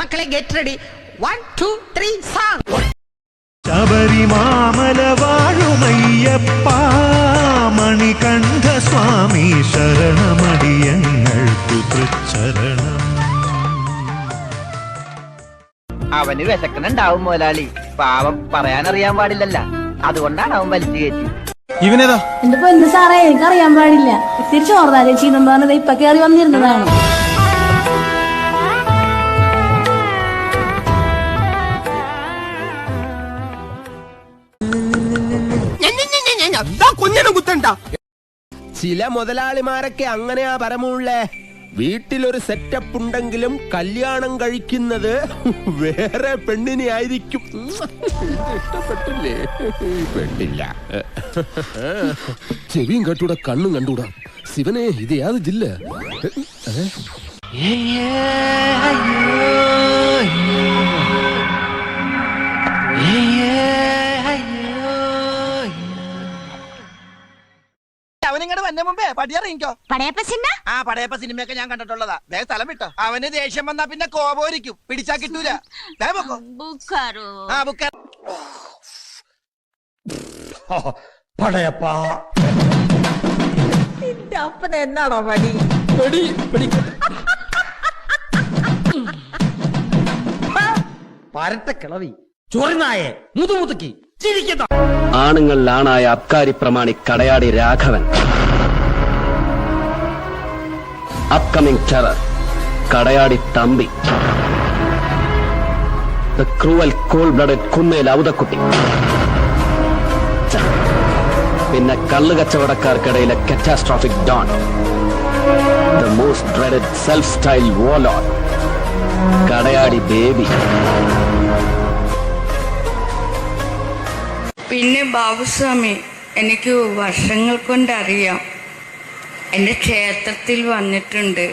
മക്കളെ get ready 1 2 3 song. ശബരിമാമല വാഴുമയ്യപ്പ Manikanta സ്വാമി ശരണമടിയങ്ങൾക്കു തൃച്ചരണം. അവന് വിശക്കണുണ്ടാവും മുതലാളി, പാവം പറയാനറിയാൻ പാടില്ലല്ല, അതുകൊണ്ടാണ് അവൻ വലിച്ചു കയറ്റി. ഇവനേതാ? എന്റെ പൊന്നു സാറേ, എനിക്കറിയാൻ പാടില്ല. തിരിച്ചു ഓർന്നാ ചേച്ചി എന്നും പറഞ്ഞത് ഇപ്പൊ കയറി വന്നിരുന്നതാണ്. ചില മുതലാളിമാരൊക്കെ അങ്ങനെയാ പരമുള്ളേ. വീട്ടിലൊരു സെറ്റപ്പ് ഉണ്ടെങ്കിലും കല്യാണം കഴിക്കുന്നത് വേറെ പെണ്ണിനെ ആയിരിക്കും. ഇഷ്ടപ്പെട്ടില്ലേ? പെണ്ണില്ല. ചെവിയും കണ്ടൂടാ, കണ്ണും കണ്ടൂടാ. ശിവനെ, ഇത് യാത് ജില്ല? അവനിങ്ങോട്ട് വന്ന മുമ്പേ പടിയറിയിക്കോ. പടയപ്പ പടയപ്പ സിനിമയൊക്കെ ഞാൻ കണ്ടിട്ടുള്ളതാ. വേഗം സ്ഥലം വിട്ടോ. അവന് ദേഷ്യം വന്നാ പിന്നെ കോപോരിക്കും, പിടിച്ചാ കിട്ടൂല. എന്നാണോ പടി? പരട്ട കിളവി, ചൊറിനായെ, മുതുമുതുക്കി ചിരിക്കുന്ന ആണുങ്ങളിലാണായ അബ്കാരി പ്രമാണി Kadayadi Raghavan. Upcoming terror Kadayadi Thampi. The cruel cold blooded Kunnel Outhakutty. പിന്നെ കള്ളു കച്ചവടക്കാർക്കിടയിലെ catastrophic don. The most dreaded self style warlord Kadayadi Baby. പിന്നെ ബാബുസ്വാമി, എനിക്ക് വർഷങ്ങൾ കൊണ്ടറിയാം. എൻ്റെ ക്ഷേത്രത്തിൽ വന്നിട്ടുണ്ട്.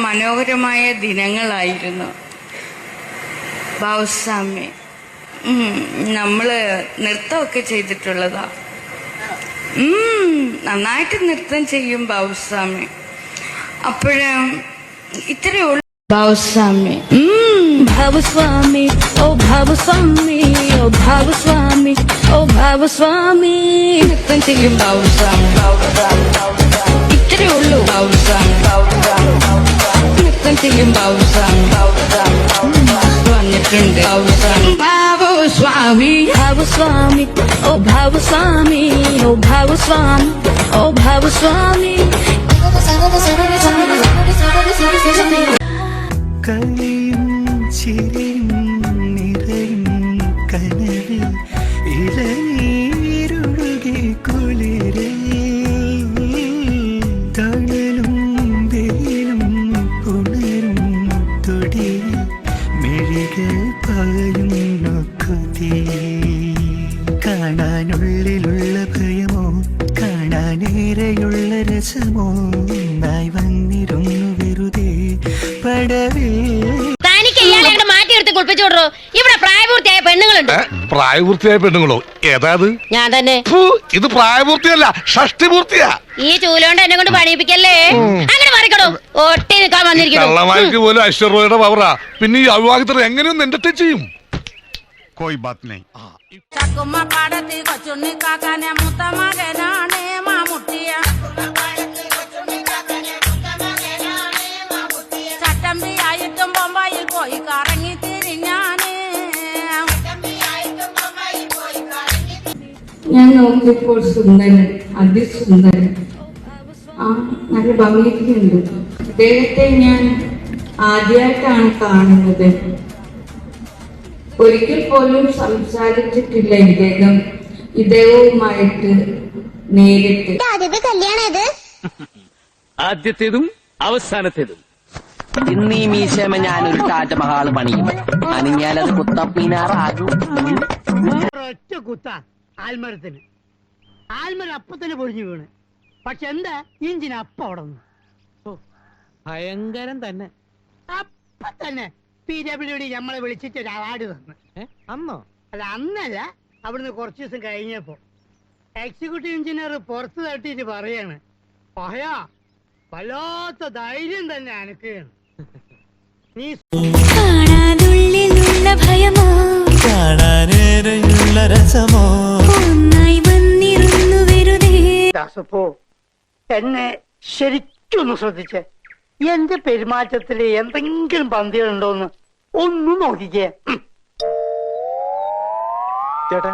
മനോഹരമായ ദിനങ്ങളായിരുന്നു ബാബുസ്വാമി. നമ്മൾ നൃത്തമൊക്കെ ചെയ്തിട്ടുള്ളതാ. നന്നായിട്ട് നൃത്തം ചെയ്യും ബാബുസ്വാമി. അപ്പോഴും ഇത്രയേ ഉള്ളൂ ബാബുസ്വാമി. ഭാവസ്വാമി, ഓ ഭാവസ്വാമി, ഓ ഭാവസ്വാമി, ഓ ഭാവസ്വാമി. നൃത്തം ചെയ്യും ബാബുസ്വാമി. ഇത്രയേ ഉള്ളൂ ബാബുസ്വാമി. നൃത്തം ചെയ്യും ബാബുസ്വാമി. വന്നിട്ടുണ്ട് ബാബുസ്വാമി. ഭാവസ്വാമി, ഭാവസ്വാമി, ഓ ഭാവസ്വാമി, ഓ ഭാവസ്വാമി, ഓ ഭാവസ്വാമി. കളിയും ചിരിയും നിറയും കനവിൽ ഇളനീരൊഴുകി കുളിരേ. തണലും വെയിലും ഉണരും തൊടിയിൽ മിഴികൾ പായുന്നു കൊതിയേ. കാണാനുള്ളിലുള്ള ഭയമോ കാണാനേറെയുള്ള രസമോ നായി വന്നിരുന്നു വെറുതെ പടവിൽ. മാറ്റിയെടുത്ത് കുളിപ്പിച്ചു വിടറോ. ഇവിടെ പ്രായപൂർത്തിയായ പെണ്ണുങ്ങളുണ്ട്. പ്രായപൂർത്തിയായ പെണ്ണുങ്ങളോ? ഏതാത്? ഞാൻ തന്നെ. ഇത് പ്രായപൂർത്തിയല്ല, ഷഷ്ടിപൂർത്തിയാ. ഈ ചൂലോണ്ട് എന്നെ കൊണ്ട് പണിയിപ്പിക്കല്ലേ. അങ്ങനെ മാറിക്കടോ. ഒട്ടി നിൽക്കാൻ വന്നിരിക്കുന്നു. കള്ളമാർക്ക് പോലും ഐശ്വര്യയുടെ പവറാ. പിന്നെ ഈ അവിവാഹിതർ എങ്ങനെയൊന്നും എന്റർടൈൻ ചെയ്യും? കോയി ബാത് നഹീ. ചട്ടമ്പിയായിട്ടും ബൊമ്പായിൽ പോയി കറങ്ങി തിരിഞ്ഞാന്. ഞാൻ നോക്കിയപ്പോൾ സുന്ദരൻ, അതിസുന്ദരൻ. നല്ല ഭംഗിയൊക്കെയുണ്ട്. അദ്ദേഹത്തെ ഞാൻ ആദ്യമായിട്ടാണ് കാണുന്നത്. ഒരിക്കൽ പോലും സംസാരിച്ചിട്ടില്ല ഇദ്ദേഹവുമായിട്ട് നേരിട്ട്. ആദ്യത്തേതും അവസാനത്തേതും. ഇന്ന് ഈ മീശമ ഞാനൊരു താജ്മഹാൾ പണിയും. അനിഞ്ഞാലത് കുത്തപ്പീനാറാകും. ഒറ്റ കുത്ത ആൽമരത്തിന്. ആൽമരം അപ്പത്തിന് പൊഴിഞ്ഞു വീണ്. പക്ഷെ എന്താ ഇഞ്ചിന് അപ്പ ഉടന്നു. ഭയങ്കരം തന്നെ. അപ്പ തന്നെ PWD നമ്മളെ വിളിച്ചിട്ട് ഒരു അവാർഡ് തന്നു. അന്നോ? അല്ല, അന്നല്ല, അവിടുന്ന് കുറച്ചു ദിവസം കഴിഞ്ഞപ്പോ എക്സിക്യൂട്ടീവ് എഞ്ചിനീയർ പുറത്ത് തട്ടിട്ട് പറയാണ്, പഹയാ വല്ലാത്ത ധൈര്യം തന്നെ അനക്കുകയാണ്. നീ കാണാനുള്ളിലുള്ള ഭയമോ കാണാനേറെയുള്ള രസമോ ഒന്നായി വന്നിരുന്നു വെറുതെ. ദാസപ്പോ എന്നെ ശരിക്കൊന്ന് ശ്രദ്ധിച്ചേ. എന്റെ പെരുമാറ്റത്തില് എന്തെങ്കിലും പന്തികളുണ്ടോന്ന് ഒന്ന് നോക്കിക്കേ. ചേട്ടാ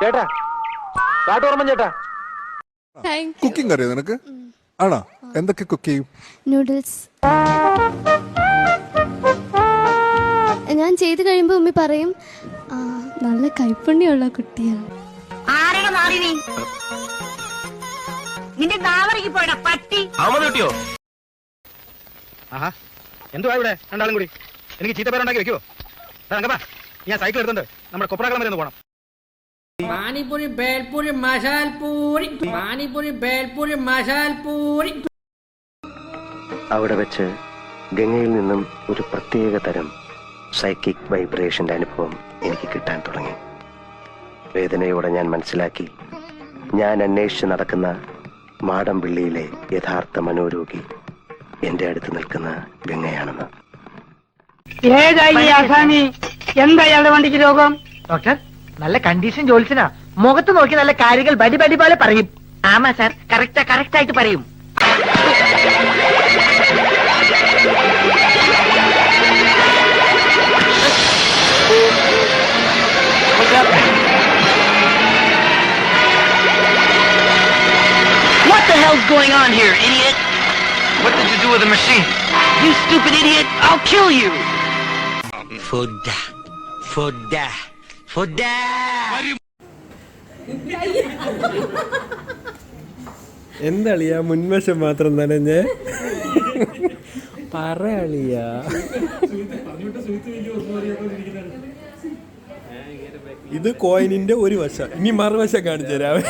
ചേട്ടാ കാട്ടോർമ്മൻ ചേട്ടാ, കുക്കിംഗ് അറിയോ നിനക്ക്? ആണോ? എന്തൊക്കെ കുക്ക് ചെയ്യും? നൂഡിൽസ് ഞാൻ ചെയ്ത് കഴിയുമ്പോ ഉമ്മി പറയും നല്ല കൈപ്പുണ്യമുള്ള കുട്ടിയാണ്. ആരുടെ മാറി നീ നിന്റെ നാവറിക്ക് പോയടാ പട്ടി. അവൻ കിട്ടിയോ? ആഹാ, എന്തുവാ ഇവിടെ രണ്ടാളും കൂടി? എനിക്ക് ചീത്തപ്പേരുണ്ടാക്കി വെക്കുവോ? ഞാൻ സൈക്കിൾ എടുത്തുണ്ട് നമ്മുടെ കൊപ്രാക്കളം വരെ ഒന്ന് പോകണം. പാനിപൂരി ബേൽപൂരി മസാൽപൂരി, പാനിപൂരി ബേൽപൂരി മസാൽപൂരി. അവിടെ വെച്ച് ഗംഗയിൽ നിന്നും ഒരു പ്രത്യേക തരം സൈക്കിക് വൈബ്രേഷന്റെ അനുഭവം എനിക്ക് കിട്ടാൻ തുടങ്ങി. വേദനയോടെ ഞാൻ മനസ്സിലാക്കി, ഞാൻ അന്വേഷിച്ച് നടക്കുന്ന മാടമ്പിള്ളിയിലെ യഥാർത്ഥ മനോരോഗി എന്റെ അടുത്ത് നിൽക്കുന്ന ഗംഗയാണെന്ന്. ഏതായി ആസാമി? എന്താ ഇയാളുടെ വണ്ടിക്ക് രോഗം? ഡോക്ടർ, നല്ല കണ്ടീഷൻ ജോലിസിനാ. മുഖത്ത് നോക്കി നല്ല കാര്യങ്ങൾ ബടി ബടി പോലെ പറയും. ആമാ സാർ, കറക്റ്റ് ആയിട്ട് പറയും. What the hell's going on here, idiot? What did you do with the machine? You stupid idiot! I'll kill you! Food. എന്തളിയാ മുൻവശം മാത്രം നനഞ്ഞ് പറയളിയാ. ഇത് കോയിനിന്റെ ഒരു വശം, ഇനി മറുവശം കാണിച്ചു തരാവേ.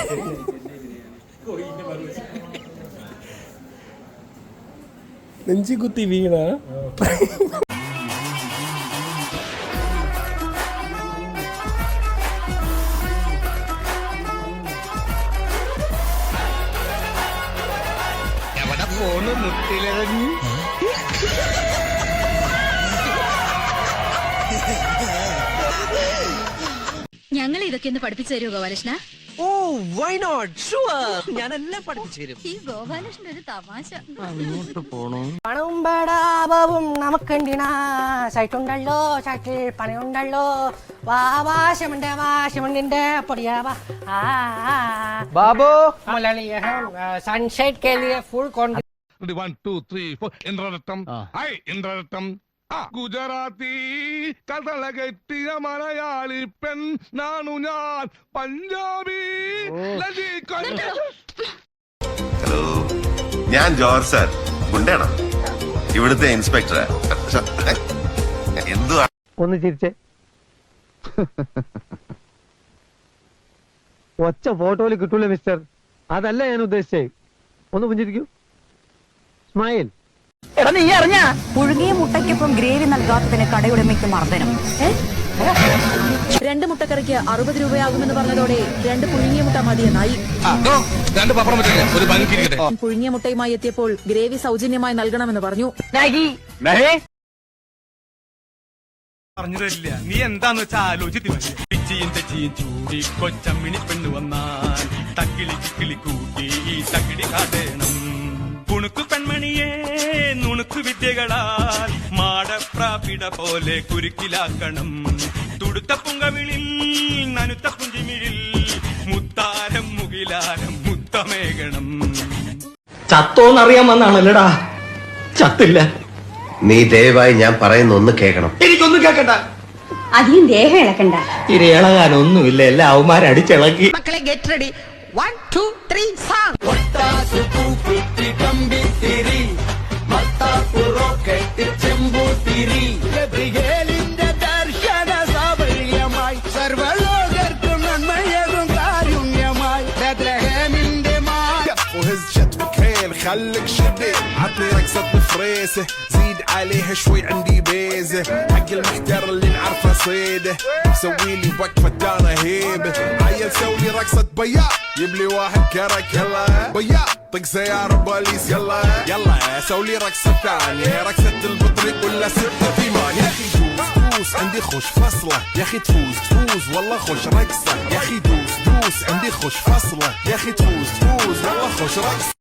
നെഞ്ചി കുത്തി വീണ ഞങ്ങൾ ഇതൊക്കെ ഒന്ന് പഠിപ്പിച്ചു തരുമോ ഗോപാലകൃഷ്ണ? ഞാനെല്ലാം പഠിപ്പിച്ചു തരും. ഈ ഗോപാലകൃഷ്ണൻ ഒരു തമാശ. അങ്ങോട്ട് പോണോ? പണവും ബടാബവും നമുക്കുണ്ടിനാ, സൈറ്റുണ്ടല്ലോ സൈറ്റിൽ പണിയുണ്ടല്ലോ, വാശമുണ്ടിന്റെ പൊടിയാവാ. ബാബു, സൺസെറ്റ് കേലിയ ഫുൾ കോൺട്രി. 1 2 3 4 ഇന്ദ്രരത്നം. ഐ ഇന്ദ്രരത്നം. ഗുജറാത്തി കഥള കെട്ടിയ മലയാളി പെൺ നാണു ഞാൻ, പഞ്ചാബി. ഹലോ, ഞാൻ ജോർജ് സാർ, ഗുണ്ടയാണോ? ഇവിടുത്തെ ഇൻസ്പെക്ടർ. എന്തുവാ? ഒന്ന് ചിരിച്ചേ. ഒച്ച ഫോട്ടോയിൽ കിട്ടൂല മിസ്റ്റർ, അതല്ല ഞാൻ ഉദ്ദേശിച്ചേ. ഒന്ന് പുഞ്ചിരിക്കൂ, സ്മൈൽ. എടാ നീ അറിഞ്ഞ പുഴുങ്ങിയ മുട്ടയ്ക്കൊപ്പം ഗ്രേവി നൽകാത്തതിന് കടയുടമയ്ക്ക് മർദ്ദനം. 2 മുട്ടക്കറിക്ക് 60 രൂപയാകുമെന്ന് പറഞ്ഞതോടെ 2 പുഴുങ്ങിയ മുട്ട മതിയെന്നായി. പുഴുങ്ങിയ മുട്ടയുമായി എത്തിയപ്പോൾ ഗ്രേവി സൗജന്യമായി നൽകണമെന്ന് പറഞ്ഞു. പറഞ്ഞു തരില്ല, നീ എന്താന്ന് വെച്ചാ ആലോചിച്ച് മതി. പിച്ചിയും തെച്ചിയും ചൂടി കൊച്ചമ്മിണി പെണ്ണു വന്നാൽ തക്കിളി കിക്കിളി കൂട്ടി തക്കിടി കാട്ടേണം. കുണുക്കു പെൺമണിയെ നുണുക്കു വിദ്യകളാൽ മാടപ്രാപിട പോലെ കുരുക്കിലാക്കണം. തുടുത്ത പുങ്കവിളിൽ നനുത്ത പുഞ്ചിമിഴിൽ മുത്താരം മുകിലാരം മുത്തമേകണം. ചത്തോന്നറിയാൻ വന്നാണല്ലടാ, ചത്തില്ല. നീ ദയവായി ഞാൻ പറയുന്ന ഒന്ന് കേൾക്കണം. എനിക്കൊന്നും കേക്കണ്ട. അധികം ദേഹം ഇളക്കണ്ട. ഇരയിളകാനൊന്നുമില്ല, എല്ലാ അവന്മാരടിച്ചിളക്കി. മക്കളെ ഗെറ്റ് റെഡി. 1 2 3 song. സർവലോകർക്കും നന്മയതും കാരുണ്യമായി وهز شد بكيل خليك شدي عطني رقصة فريسة زيد عليها شوي عندي بيزة حق المحتار اللي نعرفه صيده سويلي وقفة دانا هيبة عيل سوي رقصة بياع يبلي واحد كرك يلا بياع طق سيارة بوليس يلا يلا سوي لي رقصة ثانية رقصة البطريق ولا 6 يا اخي دوس عندي خوش فصلة يا اخي تفوز والله خوش رقصة يا اخي دوس عندي خوش فصلة يا اخي تفوز والله خوش رقصة